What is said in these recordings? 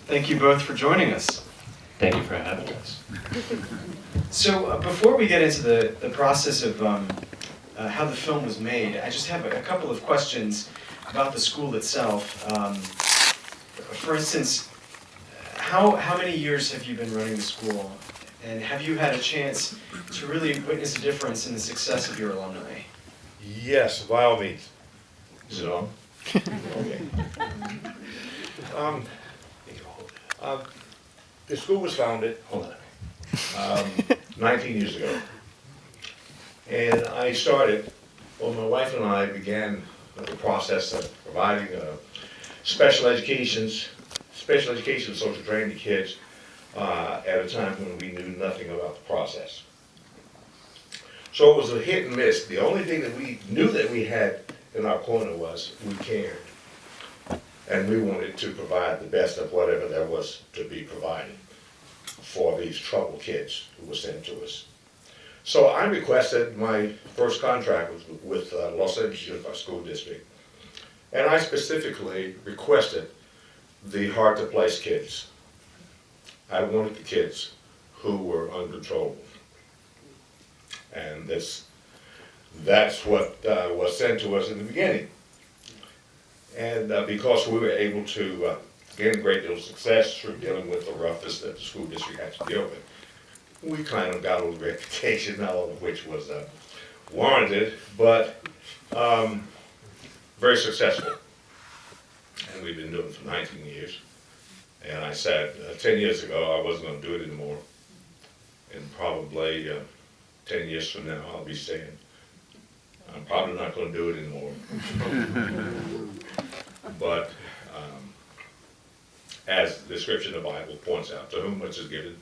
Thank you both for joining us. Thank you for having us. So before we get into the process of how the film was made, I just have a couple of questions about the school itself. For instance, how many years have you been running the school? And have you had a chance to really witness a difference in the success of your alumni? Yes, by all means. Is it on? Okay. The school was founded, hold on, 19 years ago. And I started, well, my wife and I began the process of providing special education, social training to kids at a time when we knew nothing about the process. So it was a hit and miss. The only thing that we knew that we had in our corner was we cared. And we wanted to provide the best of whatever there was to be provided for these troubled kids who were sent to us. So I requested my first contract with Los Angeles Unified School District. And I specifically requested the hard-to-place kids. I wanted the kids who were uncontrollable. And that's what was sent to us in the beginning. And because we were able to gain a great deal of success through dealing with the roughness that the school district had to deal with, we kind of got a little reputation, not all of which was warranted, but very successful. And we've been doing it for 19 years. And I said 10 years ago I wasn't going to do it anymore. And probably 10 years from now I'll be saying, I'm probably not going to do it anymore. But as the scripture in the Bible points out, to whom much is given,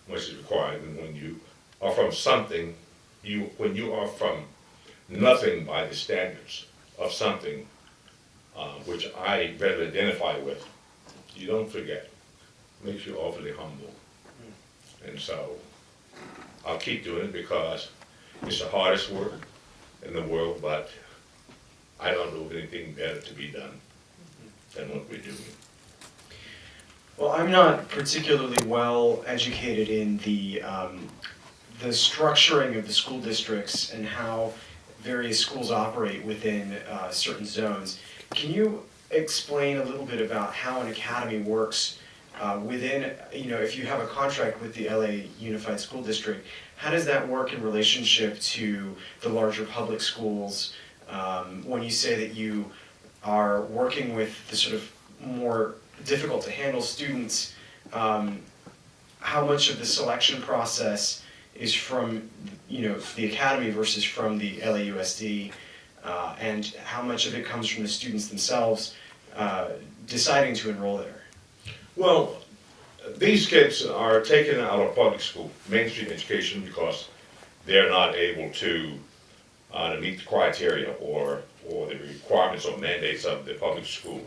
much is required. And when you are from something, when you are from nothing by the standards of something, which I readily identify with, you don't forget. It makes you awfully humble. And so I'll keep doing it because it's the hardest work in the world, but I don't know of anything better to be done than what we do. Well, I'm not particularly well educated in the structuring of the school districts and how various schools operate within certain zones. Can you explain a little bit about how an academy works within, if you have a contract with the LA Unified School District, how does that work in relationship to the larger public schools? When you say that you are working with the sort of more difficult to handle students, how much of the selection process is from the academy versus from the LAUSD, and how much of it comes from the students themselves deciding to enroll there? Well, these kids are taken out of public school, mainstream education, because they're not able to meet the criteria or the requirements or mandates of the public school.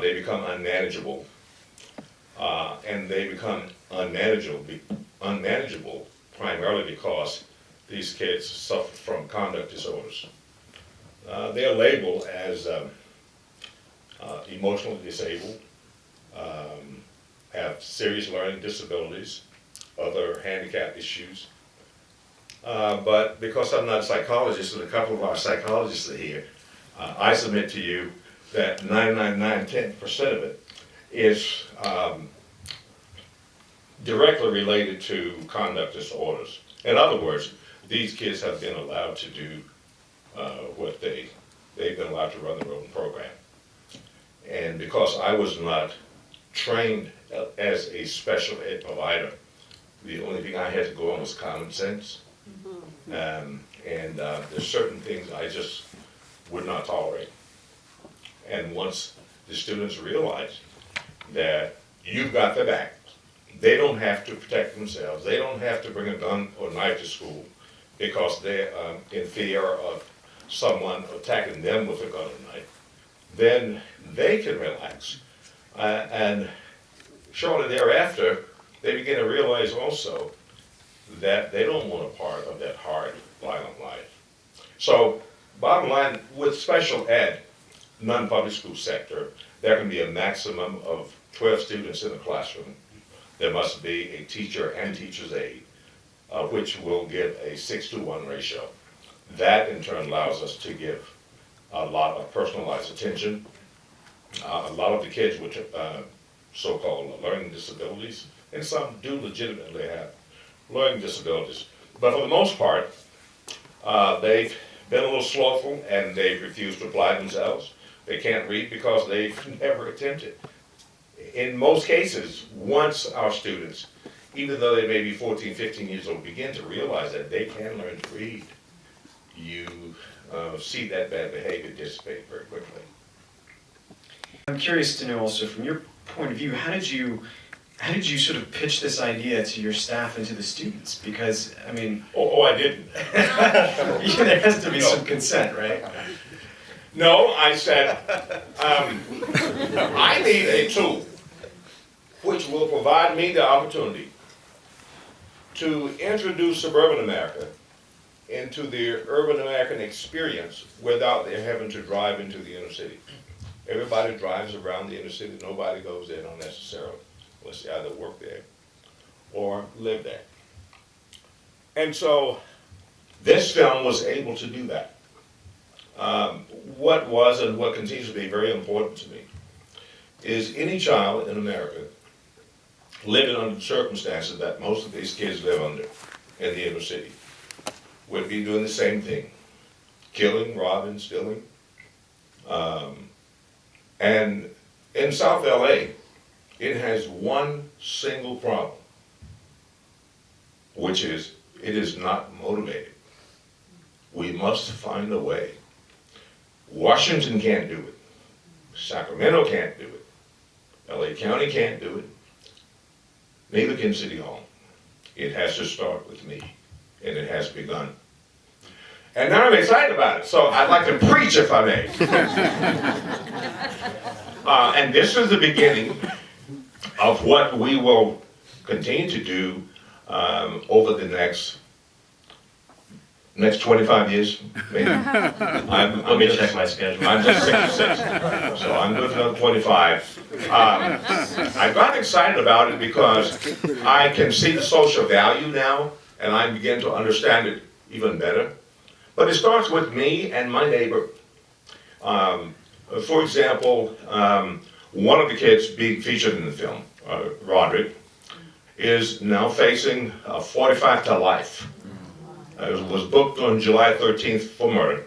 They become unmanageable, and they become unmanageable primarily because these kids suffer from conduct disorders. They are labeled as emotionally disabled, have serious learning disabilities, other handicap issues. But because I'm not a psychologist, and a couple of our psychologists are here, I submit to you that 99.9% of it is directly related to conduct disorders. In other words, these kids have been allowed to do what they've been allowed to run their own program. And because I was not trained as a special ed provider, the only thing I had to go on was common sense. There's certain things I just would not tolerate. And once the students realize that you've got their back, they don't have to protect themselves, they don't have to bring a gun or knife to school because they're in fear of someone attacking them with a gun or knife, then they can relax. And shortly thereafter, they begin to realize also that they don't want a part of that hard, violent life. So, bottom line, with special ed, non-public school sector, there can be a maximum of 12 students in a classroom, there must be a teacher and teacher's aide, which will give a 6-to-1 ratio. That in turn allows us to give a lot of personalized attention. A lot of the kids with so-called learning disabilities, and some do legitimately have learning disabilities, but for the most part, they've been a little slothful and they've refused to apply themselves. They can't read because they've never attempted. In most cases, once our students, even though they may be 14, 15 years old, begin to realize that they can learn to read, you see that bad behavior dissipate very quickly. I'm curious to know also, from your point of view, how did you sort of pitch this idea to your staff and to the students? Because, I mean, I didn't. there has to be some consent, right? No, I said, I need a tool which will provide me the opportunity to introduce suburban America into the urban American experience without their having to drive into the inner city. Everybody drives around the inner city. Nobody goes there unnecessarily unless they either work there or live there. And so this film was able to do that. What was and what continues to be very important to me is any child in America living under the circumstances that most of these kids live under in the inner city would be doing the same thing: killing, robbing, stealing. And in South LA, it has one single problem, which is it is not motivated. We must find a way. Washington can't do it. Sacramento can't do it. LA County can't do it. Neither can City Hall. It has to start with me, and it has begun. And now I'm excited about it, so I'd like to preach, if I may. And this is the beginning of what we will continue to do over the next 25 years, maybe. Let me check my schedule. I'm just 66, so I'm good for another 25. I got excited about it because I can see the social value now, and I begin to understand it even better. But it starts with me and my neighbor. For example, one of the kids being featured in the film, Roderick, is now facing 45 to life. It was booked on July 13th for murder.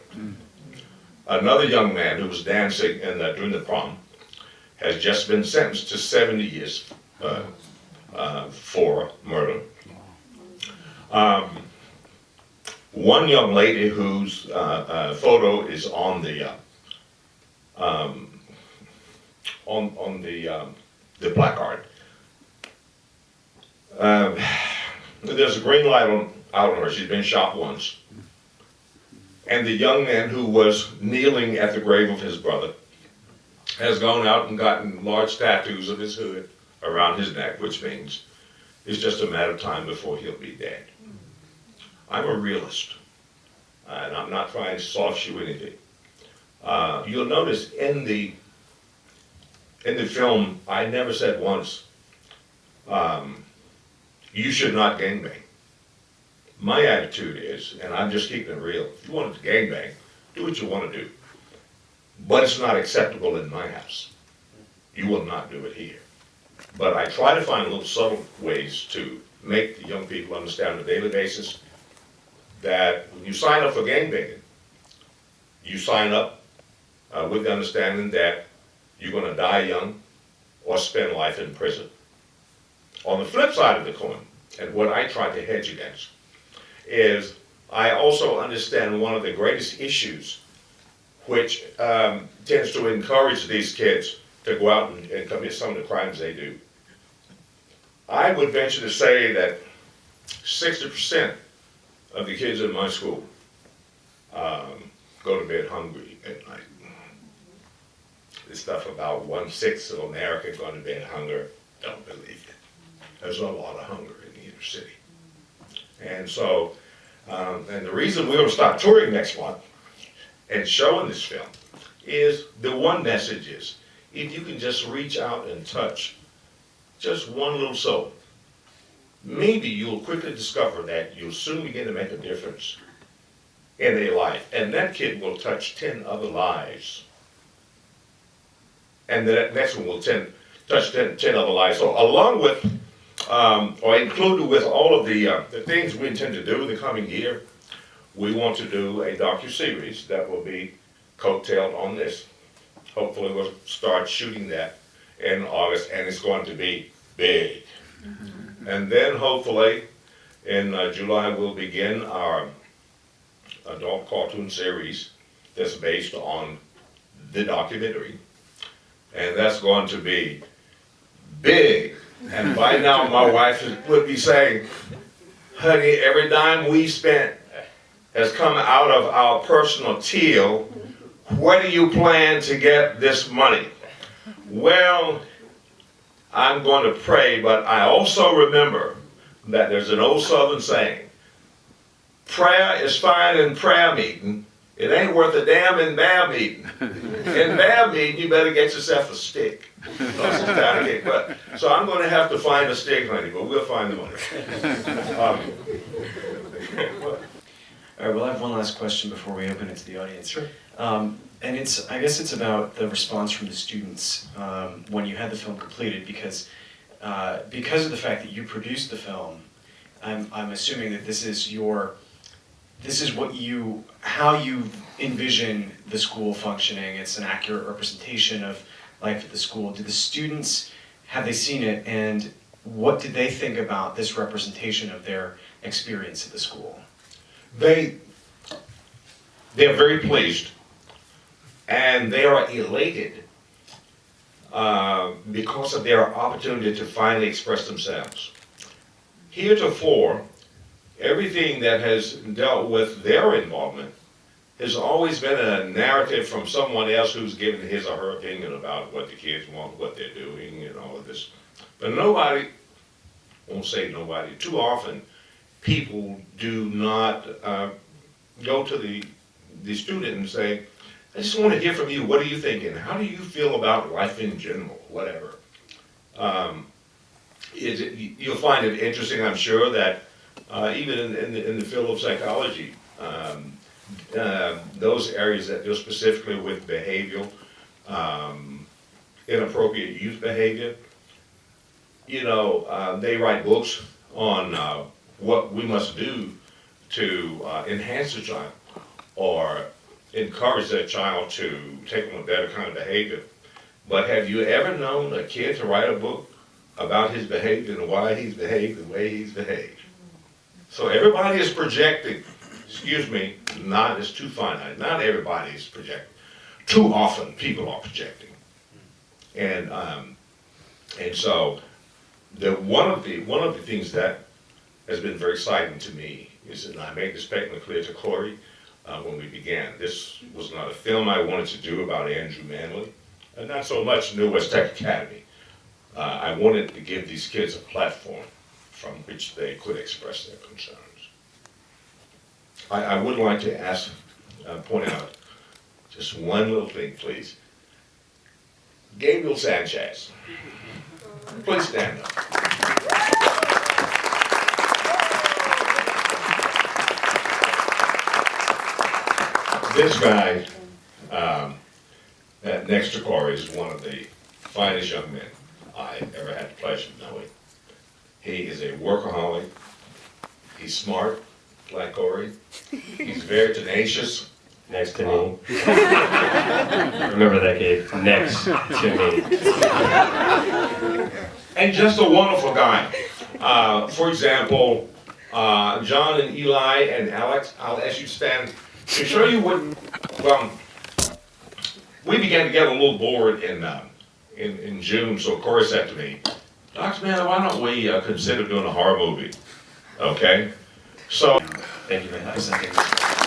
Another young man who was dancing during the prom has just been sentenced to 70 years for murder. One young lady whose photo is on the placard. There's a green light out on her. She's been shot once. And the young man who was kneeling at the grave of his brother has gone out and gotten large tattoos of his hood around his neck, which means it's just a matter of time before he'll be dead. I'm a realist, and I'm not trying to soft shoe anything. You'll notice in the film, I never said once, you should not gangbang. My attitude is, and I'm just keeping it real, if you want to gangbang, do what you want to do. But it's not acceptable in my house. You will not do it here. But I try to find little subtle ways to make the young people understand on a daily basis that when you sign up for gangbanging, you sign up with the understanding that you're going to die young or spend life in prison. On the flip side of the coin, and what I try to hedge against, is I also understand one of the greatest issues which tends to encourage these kids to go out and commit some of the crimes they do. I would venture to say that 60% of the kids in my school go to bed hungry at night. This stuff about 1/6 of America going to bed hungry, don't believe it. There's a lot of hunger in the inner city. And so, and the reason we're going to start touring next month and showing this film is the one message is, if you can just reach out and touch just one little soul, maybe you'll quickly discover that you'll soon begin to make a difference in a life. And that kid will touch 10 other lives. And the next one will touch 10 other lives. So along with, or included with all of the things we intend to do in the coming year, we want to do a docu-series that will be coattailed on this. Hopefully we'll start shooting that in August, and it's going to be big. And then hopefully in July we'll begin our adult cartoon series that's based on the documentary. And that's going to be big. And by now my wife would be saying, honey, every dime we spent has come out of our personal till. Where do you plan to get this money? Well, I'm going to pray, but I also remember that there's an old Southern saying, prayer is fine in prayer meeting, it ain't worth a damn in bear meeting. In bear meeting, you better get yourself a stick. So I'm going to have to find a stick, honey, but we'll find the money. All right, well, I have one last question before we open it to the audience. Sure. And I guess it's about the response from the students when you had the film completed, because of the fact that you produced the film, I'm assuming that this is how you envision the school functioning. It's an accurate representation of life at the school. Do the students, have they seen it, and what did they think about this representation of their experience at the school? They're very pleased, and they are elated because of their opportunity to finally express themselves. Heretofore, everything that has dealt with their involvement has always been a narrative from someone else who's given his or her opinion about what the kids want, what they're doing, and all of this. But nobody, won't say nobody, too often people do not go to the student and say, I just want to hear from you. What are you thinking? How do you feel about life in general? Whatever. You'll find it interesting, I'm sure, that even in the field of psychology, those areas that deal specifically with behavioral, inappropriate youth behavior, they write books on what we must do to enhance the child or encourage that child to take on a better kind of behavior. But have you ever known a kid to write a book about his behavior and why he's behaved the way he's behaved? So everybody is projecting, it's too finite, not everybody is projecting. Too often people are projecting. And so one of the things that has been very exciting to me is, and I made this statement clear to Corey when we began, this was not a film I wanted to do about Andrew Manley, and not so much New West Tech Academy. I wanted to give these kids a platform from which they could express their concerns. I would like to point out just one little thing, please. Gabriel Sanchez, please stand up. This guy, next to Corey, is one of the finest young men I ever had the pleasure of knowing. He is a workaholic. He's smart, like Corey. He's very tenacious. Next to me. Remember that, Gabe. Next to me. And just a wonderful guy. For example, John and Eli and Alex, I'll ask you to stand to show you what, we began to get a little bored in June, so Corey said to me, Dr. Manley, why don't we consider doing a horror movie? Okay? So, Thank you very much. Presenting this.